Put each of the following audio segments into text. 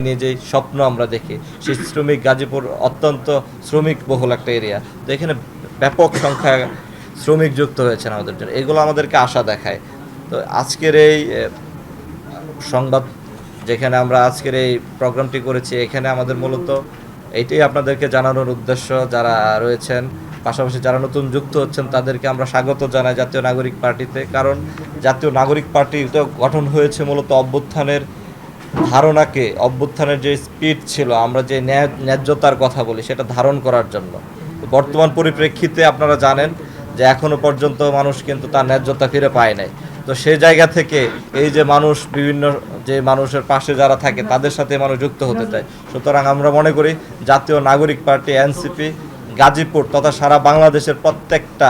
নিয়ে যে স্বপ্ন আমরা দেখি, সেই শ্রমিক গাজীপুর অত্যন্ত শ্রমিক বহুল একটা এরিয়া। তো এখানে ব্যাপক সংখ্যায় শ্রমিক যুক্ত হয়েছেন আমাদের জন্য, এগুলো আমাদেরকে আশা দেখায়। তো আজকের এই সংবাদ যেখানে আমরা আজকের এই প্রোগ্রামটি করেছি, এখানে আমাদের মূলত এইটাই আপনাদেরকে জানানোর উদ্দেশ্য, যারা রয়েছেন পাশাপাশি যারা নতুন যুক্ত হচ্ছেন তাদেরকে আমরা স্বাগত জানাই জাতীয় নাগরিক পার্টিতে। কারণ জাতীয় নাগরিক পার্টি তো গঠন হয়েছে মূলত অভ্যুত্থানের যে স্পিড ছিল, আমরা যে ন্যায্যতার কথা বলি, সেটা ধারণ করার জন্য। বর্তমান পরিপ্রেক্ষিতে আপনারা জানেন যে এখনো পর্যন্ত মানুষ কিন্তু তার ন্যায্যতা ফিরে পায় নাই। তো সেই জায়গা থেকে এই যে মানুষ বিভিন্ন যে মানুষের পাশে যারা থাকে তাদের সাথে মানুষ যুক্ত হতে চায়। সুতরাং আমরা মনে করি জাতীয় নাগরিক পার্টি এনসিপি গাজীপুর তথা সারা বাংলাদেশের প্রত্যেকটা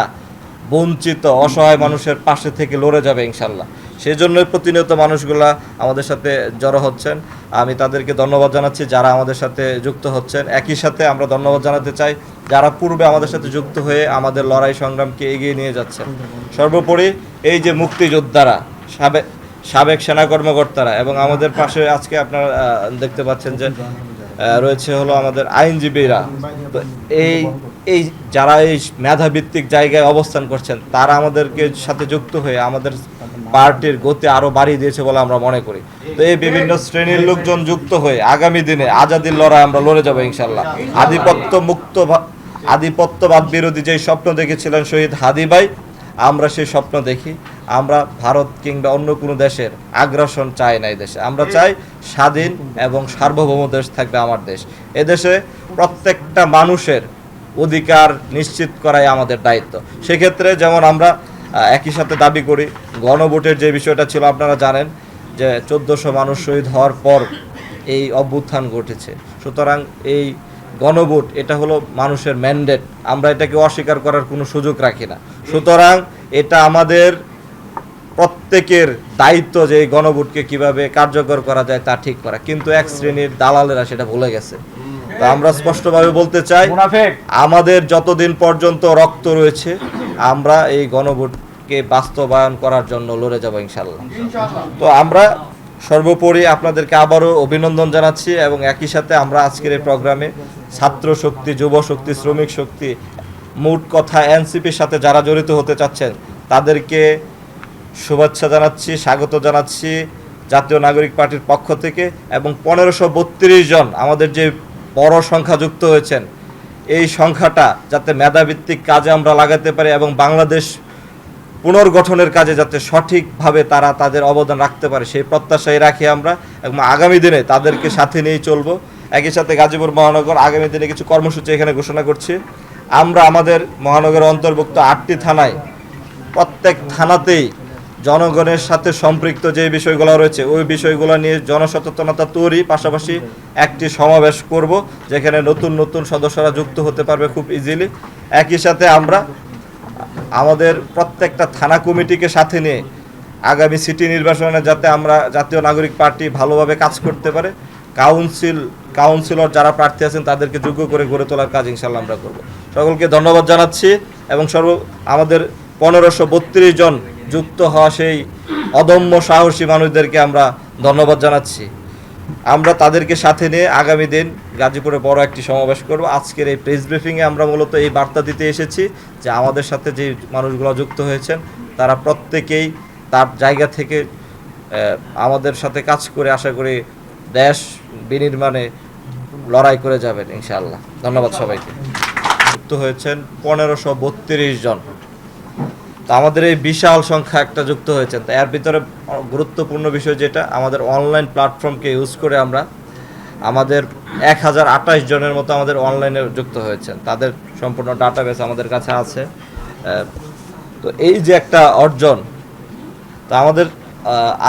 বঞ্চিত অসহায় মানুষের পাশে থেকে লড়ে যাবে ইনশাল্লাহ। সেই জন্যই প্রতিনিয়ত মানুষগুলা আমাদের সাথে জড়ো হচ্ছেন। আমি তাদেরকে ধন্যবাদ জানাচ্ছি যারা আমাদের সাথে যুক্ত হচ্ছেন। একই সাথে আমরা ধন্যবাদ জানাতে চাই যারা পূর্বে আমাদের সাথে যুক্ত হয়ে আমাদের লড়াই সংগ্রামকে এগিয়ে নিয়ে যাচ্ছেন। সর্বোপরি এই যে মুক্তিযোদ্ধারা, সাবেক সেনা কর্মকর্তারা এবং আমাদের পাশে আজকে আপনারা দেখতে পাচ্ছেন যে রয়েছে হলো আমাদের আইনজীবীরা। তো এই যারা এই মেধাভিত্তিক জায়গায় অবস্থান করছেন তারা আমাদেরকে সাথে যুক্ত হয়ে আমাদের পার্টির গতি আরও বাড়িয়ে দিয়েছে বলে আমরা মনে করি। তো এই বিভিন্ন শ্রেণীর লোকজন যুক্ত হয়ে আগামী দিনে আজাদির লড়াই আমরা লড়ে যাবো ইনশাল্লাহ। আধিপত্যবাদ বিরোধী যেই স্বপ্ন দেখেছিলেন শহীদ হাদি ভাই, আমরা সেই স্বপ্ন দেখি। আমরা ভারত কিংবা অন্য কোনো দেশের আগ্রাসন চাই না। এই দেশে আমরা চাই স্বাধীন এবং সার্বভৌম দেশ থাকবে আমার দেশ। এদেশে প্রত্যেকটা মানুষের অধিকার নিশ্চিত করাই আমাদের দায়িত্ব। সেক্ষেত্রে যেমন আমরা একই সাথে দাবি করি, গণভোটের যে বিষয়টা ছিল আপনারা জানেন যে 1400 মানুষ শহীদ হওয়ার পর এই অভ্যুত্থান ঘটেছে। সুতরাং এই গণভোট এটা হলো মানুষের ম্যান্ডেট, আমরা এটাকে অস্বীকার করার কোনো সুযোগ রাখি না। সুতরাং এটা আমাদের প্রত্যেকের দায়িত্ব যে এই গণভোটকে কিভাবে কার্যকর করা যায় তা ঠিক করা, কিন্তু এক শ্রেণীর দালালেরা সেটা ভুলে গেছে। তো আমরা স্পষ্টভাবে বলতে চাই, আমাদের যতদিন পর্যন্ত রক্ত রয়েছে আমরা এই গণভোটকে বাস্তবায়ন করার জন্য লড়ে যাব ইনশাল্লাহ। তো আমরা সর্বোপরি আপনাদেরকে আবারও অভিনন্দন জানাচ্ছি এবং একই সাথে আমরা আজকের এই প্রোগ্রামে ছাত্র শক্তি, যুব শক্তি, শ্রমিক শক্তি, মোট কথা এনসিপির সাথে যারা জড়িত হতে চাচ্ছেন তাদেরকে শুভেচ্ছা জানাচ্ছি, স্বাগত জানাচ্ছি জাতীয় নাগরিক পার্টির পক্ষ থেকে। এবং 1532 জন আমাদের যে বড় সংখ্যা যুক্ত হয়েছেন, এই সংখ্যাটা যাতে মেধাভিত্তিক কাজে আমরা লাগাতে পারি এবং বাংলাদেশ পুনর্গঠনের কাজে যাতে সঠিকভাবে তারা তাদের অবদান রাখতে পারে, সেই প্রত্যাশাই রাখি আমরা এবং আগামী দিনে তাদেরকে সাথে নিয়েই চলবো। একই সাথে গাজীপুর মহানগর আগামী দিনে কিছু কর্মসূচি এখানে ঘোষণা করছি। আমরা আমাদের মহানগরের অন্তর্ভুক্ত 8টি থানায় প্রত্যেক থানাতেই জনগণের সাথে সম্পৃক্ত যে বিষয়গুলো রয়েছে ওই বিষয়গুলো নিয়ে জনসচেতনতা তৈরি, পাশাপাশি একটি সমাবেশ করব যেখানে নতুন নতুন সদস্যরা যুক্ত হতে পারবে খুব ইজিলি। একই সাথে আমরা আমাদের প্রত্যেকটা থানা কমিটিকে সাথে নিয়ে আগামী সিটি নির্বাচনে যাতে আমরা জাতীয় নাগরিক পার্টি ভালোভাবে কাজ করতে পারে, কাউন্সিলর যারা প্রার্থী আছেন তাদেরকে যোগ্য করে গড়ে তোলার কাজ ইনশাল্লাহ আমরা করব। সকলকে ধন্যবাদ জানাচ্ছি এবং আমাদের 1532 জন যুক্ত হওয়া সেই অদম্য সাহসী মানুষদেরকে আমরা ধন্যবাদ জানাচ্ছি। আমরা তাদেরকে সাথে নিয়ে আগামী দিন গাজীপুরে বড় একটি সমাবেশ করব। আজকের এই প্রেস ব্রিফিংয়ে আমরা মূলত এই বার্তা দিতে এসেছি যে আমাদের সাথে যে মানুষগুলো যুক্ত হয়েছেন তারা প্রত্যেকেই তার জায়গা থেকে আমাদের সাথে কাজ করে আশা করি দেশ বিনির্মাণে লড়াই করে যাবেন ইনশাআল্লাহ। ধন্যবাদ সবাইকে। যুক্ত হয়েছেন 1532 জন। তো আমাদের এই বিশাল সংখ্যা একটা যুক্ত হয়েছেন। তো এর ভিতরে গুরুত্বপূর্ণ বিষয় যেটা, আমাদের অনলাইন প্ল্যাটফর্মকে ইউজ করে আমাদের 1028 জনের মতো আমাদের অনলাইনে যুক্ত হয়েছেন। তাদের সম্পূর্ণ ডাটাবেস আমাদের কাছে আছে। তো এই যে একটা অর্জন, তো আমাদের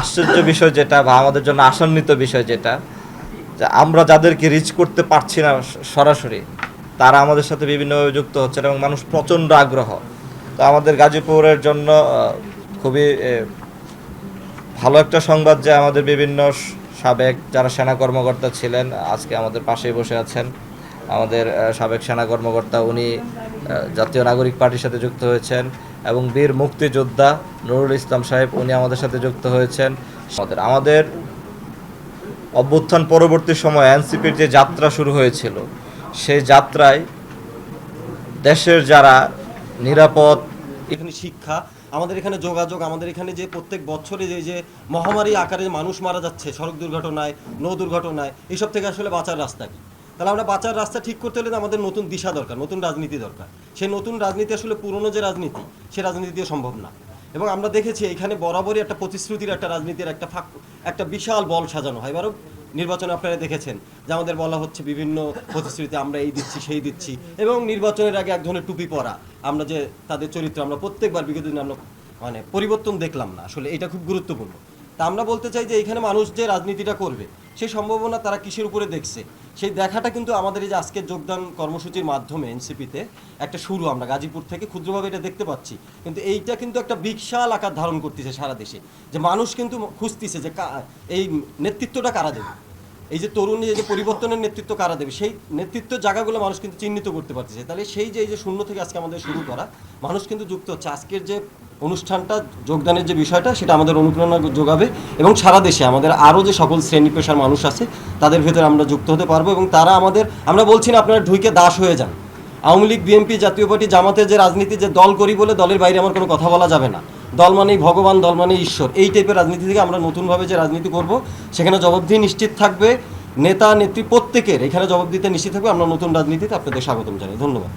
আশ্চর্য বিষয় যেটা বা আমাদের জন্য আশান্বিত বিষয় যেটা, যে আমরা যাদেরকে রিচ করতে পারছি না সরাসরি, তারা আমাদের সাথে বিভিন্নভাবে যুক্ত হচ্ছেন এবং মানুষ প্রচণ্ড আগ্রহ। তো আমাদের গাজীপুরের জন্য খুবই ভালো একটা সংবাদ যে আমাদের বিভিন্ন সাবেক যারা সেনা কর্মকর্তা ছিলেন আজকে আমাদের পাশেই বসে আছেন। আমাদের সাবেক সেনা কর্মকর্তা উনি জাতীয় নাগরিক পার্টির সাথে যুক্ত হয়েছেন এবং বীর মুক্তিযোদ্ধা নুরুল ইসলাম সাহেব উনি আমাদের সাথে যুক্ত হয়েছেন। আমাদের অভ্যুত্থান পরবর্তী সময় এনসিপির যে যাত্রা শুরু হয়েছিল, সেই যাত্রায় দেশের যারা নিরাপদ, এখানে শিক্ষা, আমাদের এখানে যোগাযোগ, আমাদের এখানে যে প্রত্যেক বছরে যে মহামারী আকারে মানুষ মারা যাচ্ছে সড়ক দুর্ঘটনায়, নৌ দুর্ঘটনায়, এইসব থেকে আসলে বাঁচার রাস্তা কি? তাহলে আমরা বাঁচার রাস্তা ঠিক করতে হলে আমাদের নতুন দিশা দরকার, নতুন রাজনীতি দরকার। সেই নতুন রাজনীতি আসলে পুরনো যে রাজনীতি, সে রাজনীতি দিয়ে সম্ভব না। এবং আমরা দেখেছি এখানে বরাবরই একটা প্রতিশ্রুতির, একটা রাজনীতির একটা বিশাল বল সাজানো হয়। এবারও নির্বাচনে আপনারা দেখেছেন যে আমাদের বলা হচ্ছে বিভিন্ন প্রতিশ্রুতি, আমরা এই দিচ্ছি সেই দিচ্ছি, এবং নির্বাচনের আগে এক ধরনের টুপি পরা, আমরা যে তাদের চরিত্র আমরা প্রত্যেকবার বিগত দিনে আমরা পরিবর্তন দেখলাম না। আসলে এটা খুব গুরুত্বপূর্ণ। তা আমরা বলতে চাই যে এখানে মানুষ যে রাজনীতিটা করবে, সেই সম্ভাবনা তারা কিসের উপরে দেখছে, সেই দেখাটা কিন্তু আমাদের এই যে আজকের যোগদান কর্মসূচির মাধ্যমে এনসিপিতে একটা শুরু, আমরা গাজীপুর থেকে ক্ষুদ্রভাবে এটা দেখতে পাচ্ছি। কিন্তু এইটা কিন্তু একটা বিশাল আকার ধারণ করতেছে সারা দেশে, যে মানুষ কিন্তু খুঁজতেছে যে এই নেতৃত্বটা কারা দেবে, এই যে তরুণ এই যে পরিবর্তনের নেতৃত্ব কারা দেবে, সেই নেতৃত্বের জায়গাগুলো মানুষ কিন্তু চিহ্নিত করতে পারতেছে। তাহলে সেই যে এই যে শূন্য থেকে আজকে আমাদের শুরু করা, মানুষ কিন্তু যুক্ত হচ্ছে। আজকের যে অনুষ্ঠানটা, যোগদানের যে বিষয়টা, সেটা আমাদের অনুপ্রেরণা যোগাবে, এবং সারা দেশে আমাদের আরও যে সকল শ্রেণী পেশার মানুষ আছে তাদের ভেতরে আমরা যুক্ত হতে পারবো, এবং তারা আমাদের, আমরা বলছি না আপনারা ঢুকে দাস হয়ে যান। আওয়ামী লীগ, বিএনপি, জাতীয় পার্টি, জামাতের যে রাজনীতি, যে দল করি বলে দলের বাইরে আমার কোনো কথা বলা যাবে না। দল মানেই ভগবান, দল মানেই ঈশ্বর। এই টাইপের রাজনীতি থেকে আমরা নতুনভাবে যে রাজনীতি করব, সেখানে জবাবদিহি নিশ্চিত থাকবে, নেতা নেত্রী প্রত্যেকের এখানে জবাব দিতে নিশ্চিত থাকবে। আমরা নতুন রাজনীতিতে আপনাদের স্বাগতম জানাই। ধন্যবাদ।